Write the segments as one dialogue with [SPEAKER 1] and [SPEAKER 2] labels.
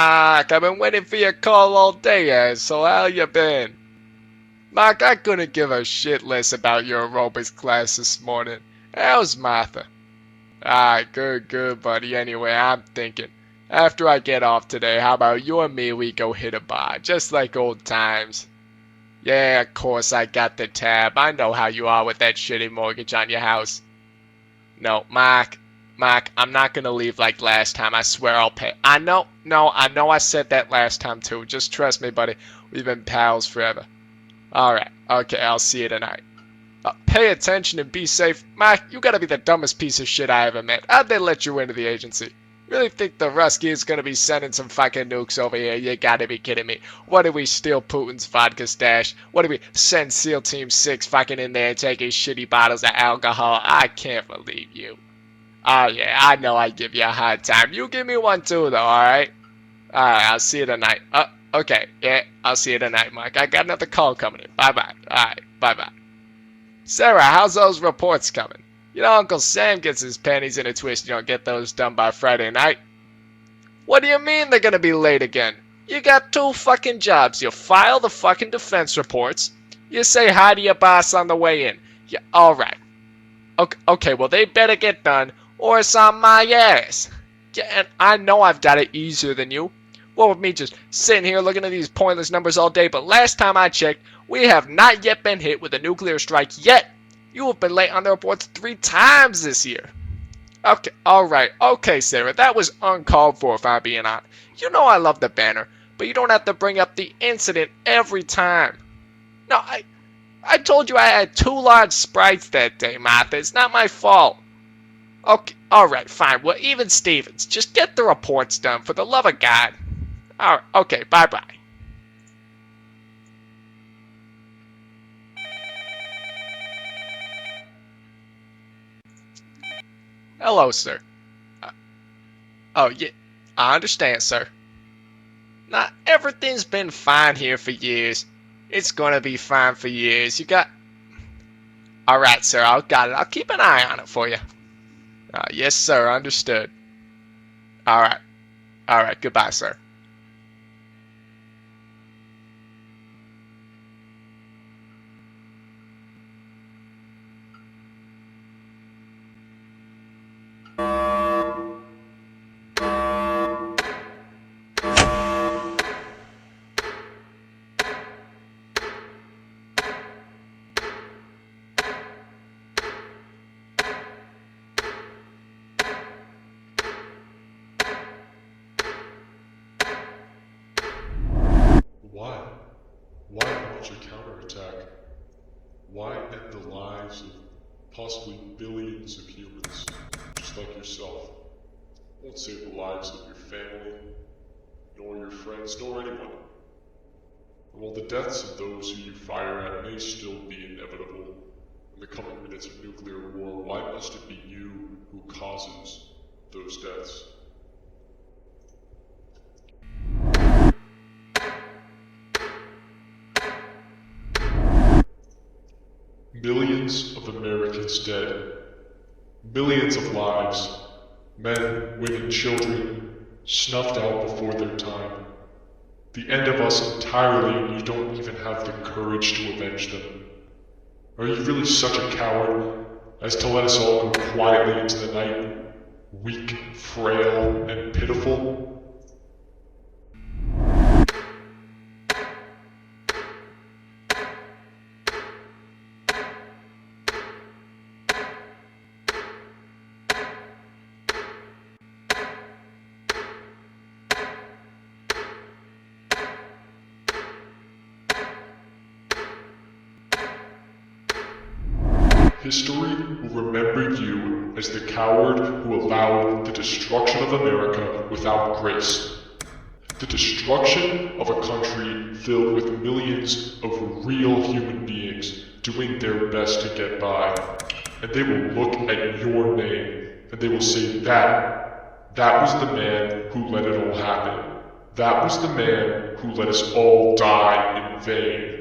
[SPEAKER 1] Mark, I've been waiting for your call all day, asshole. How you been? Mark, I couldn't give a shit less about your aerobics class this morning. How's Martha? Good, buddy. Anyway, I'm thinking, after I get off today, how about you and me, we go hit a bar, just like old times? Yeah, of course, I got the tab. I know how you are with that shitty mortgage on your house. No, Mark, I'm not gonna leave like last time. I swear I'll pay. I know I said that last time too. Just trust me, buddy. We've been pals forever. Alright, okay, I'll see you tonight. Pay attention and be safe. Mark, you gotta be the dumbest piece of shit I ever met. How'd they let you into the agency? Really think the Rusky is gonna be sending some fucking nukes over here? You gotta be kidding me. What did we steal Putin's vodka stash? What did we send SEAL Team 6 fucking in there and take his shitty bottles of alcohol? I can't believe you. Oh yeah, I know I give you a hard time. You give me one too though, alright? Alright, I'll see you tonight. Okay, yeah, I'll see you tonight, Mike. I got another call coming in. Bye-bye. Alright, bye-bye. Sarah, how's those reports coming? You know Uncle Sam gets his panties in a twist. You don't get those done by Friday night. What do you mean they're gonna be late again? You got two fucking jobs. You file the fucking defense reports. You say hi to your boss on the way in. Yeah, alright. Okay, well they better get done or it's on my ass. Yeah, and I know I've got it easier than you. What with me just sitting here looking at these pointless numbers all day, but last time I checked, we have not yet been hit with a nuclear strike yet. You have been late on the reports 3 times this year. Okay, alright, okay, Sarah, that was uncalled for if I'm being honest. You know I love the banner, but you don't have to bring up the incident every time. No, I told you I had 2 large sprites that day, Martha. It's not my fault. Okay, alright, fine. Well, even Stevens, just get the reports done, for the love of God. Alright, okay, bye-bye. Hello, sir. Oh, yeah, I understand, sir. Nah, everything's been fine here for years. It's gonna be fine for years. You got... Alright, sir, I'll got it. I'll keep an eye on it for you. Yes, sir, understood. Alright. Alright, goodbye, sir.
[SPEAKER 2] Why? Why launch a counterattack? Why end the lives of possibly billions of humans, just like yourself? It won't save the lives of your family, nor your friends, nor anyone. And while the deaths of those who you fire at may still be inevitable in the coming minutes of nuclear war, why must it be you who causes those deaths? Millions of Americans dead. Millions of lives. Men, women, children, snuffed out before their time. The end of us entirely, and you don't even have the courage to avenge them. Are you really such a coward as to let us all go quietly into the night, weak, frail, and pitiful? History will remember you as the coward who allowed the destruction of America without grace. The destruction of a country filled with millions of real human beings doing their best to get by. And they will look at your name and they will say that was the man who let it all happen. That was the man who let us all die in vain.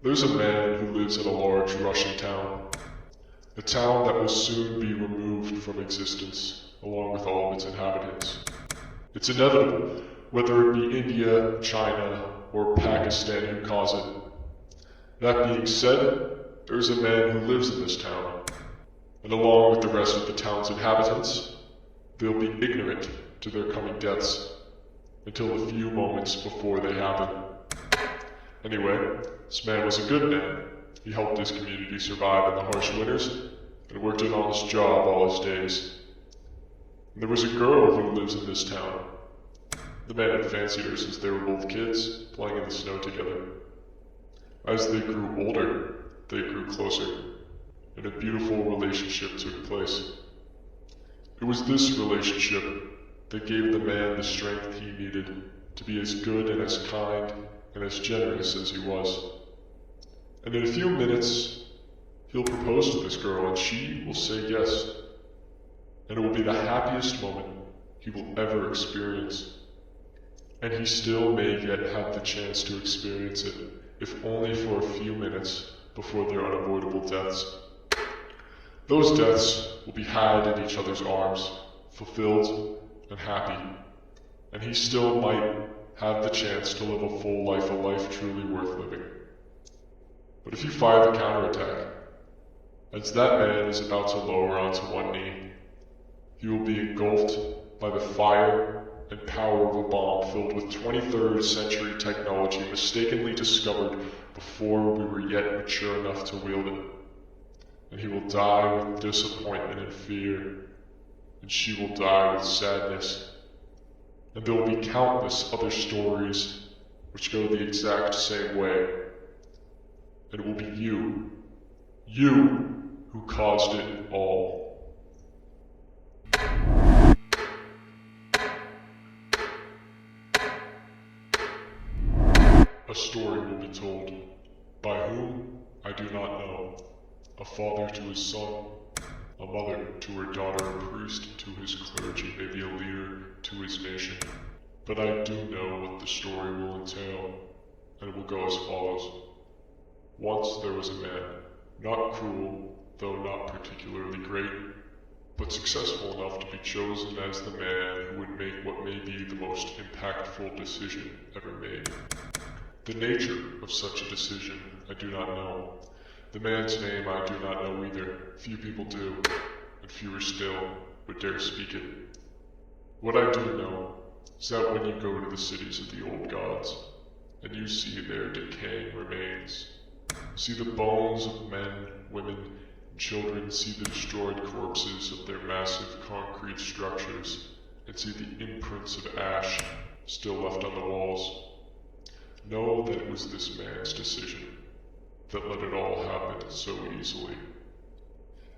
[SPEAKER 2] There's a man who lives in a large Russian town. A town that will soon be removed from existence, along with all of its inhabitants. It's inevitable, whether it be India, China, or Pakistan who cause it. That being said, there's a man who lives in this town, and along with the rest of the town's inhabitants, they'll be ignorant to their coming deaths until a few moments before they happen. Anyway, this man was a good man. He helped his community survive in the harsh winters and worked an honest job all his days. And there was a girl who lives in this town. The man had fancied her since they were both kids, playing in the snow together. As they grew older, they grew closer, and a beautiful relationship took place. It was this relationship that gave the man the strength he needed to be as good and as kind and as generous as he was. And in a few minutes, he'll propose to this girl and she will say yes. And it will be the happiest moment he will ever experience. And he still may yet have the chance to experience it, if only for a few minutes before their unavoidable deaths. Those deaths will be had in each other's arms, fulfilled and happy, and he still might have the chance to live a full life, a life truly worth living. But if you fire the counterattack, as that man is about to lower onto one knee, he will be engulfed by the fire and power of a bomb filled with 23rd century technology mistakenly discovered before we were yet mature enough to wield it. And he will die with disappointment and fear, and she will die with sadness. And there will be countless other stories which go the exact same way. And it will be you who caused it all. A story will be told. By whom, I do not know. A father to his son, a mother to her daughter, a priest to his clergy, maybe a leader to his nation. But I do know what the story will entail, and it will go as follows. Once there was a man, not cruel, though not particularly great, but successful enough to be chosen as the man who would make what may be the most impactful decision ever made. The nature of such a decision I do not know. The man's name I do not know either. Few people do, and fewer still would dare speak it. What I do know is that when you go to the cities of the old gods, and you see their decaying remains, see the bones of men, women, and children, see the destroyed corpses of their massive concrete structures, and see the imprints of ash still left on the walls, know that it was this man's decision that let it all happen so easily.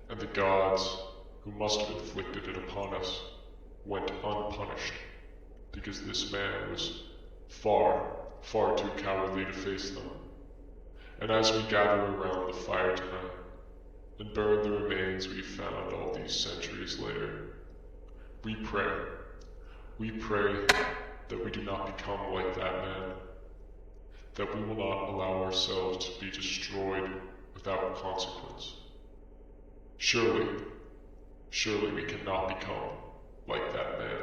[SPEAKER 2] And the gods, who must have inflicted it upon us, went unpunished, because this man was far, far too cowardly to face them. And as we gather around the fire tonight, and burn the remains we found all these centuries later, we pray that we do not become like that man, that we will not allow ourselves to be destroyed without consequence. Surely we cannot become like that man.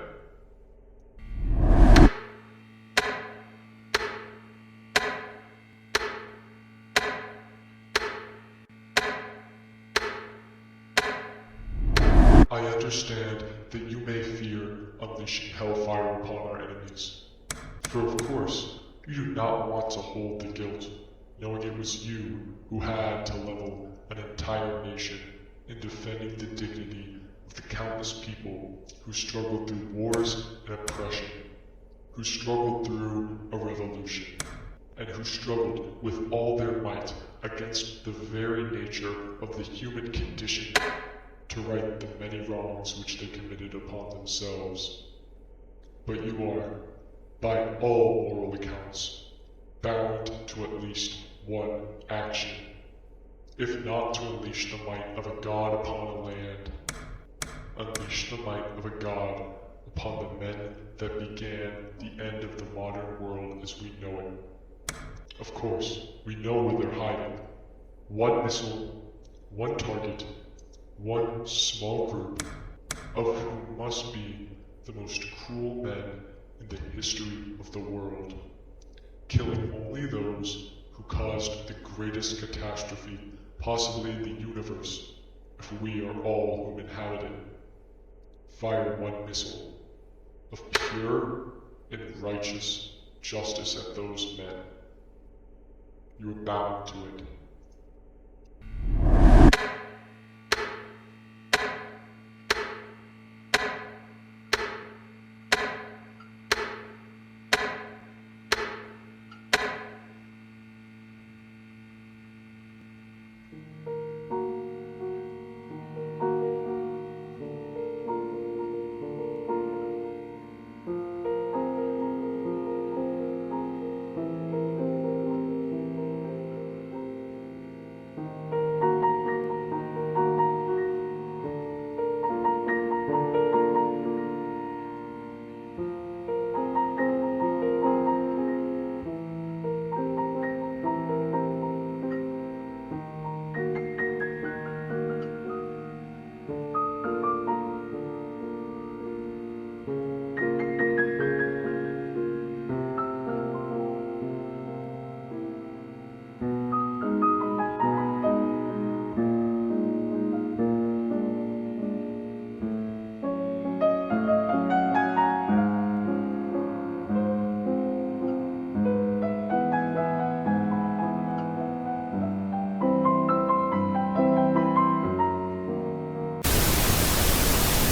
[SPEAKER 2] I understand that you may fear unleashing hellfire upon our enemies, for of course, you do not want to hold the guilt, knowing it was you who had to level an entire nation in defending the dignity of the countless people who struggled through wars and oppression, who struggled through a revolution, and who struggled with all their might against the very nature of the human condition to right the many wrongs which they committed upon themselves. But you are, by all moral accounts, bound to at least one action, if not to unleash the might of a god upon a land, unleash the might of a god upon the men that began the end of the modern world as we know it. Of course, we know where they're hiding. One missile, one target, one small group, of whom must be the most cruel men in the history of the world, killing only those who caused the greatest catastrophe possibly in the universe, if we are all whom inhabit it. Fire one missile of pure and righteous justice at those men. You are bound to it.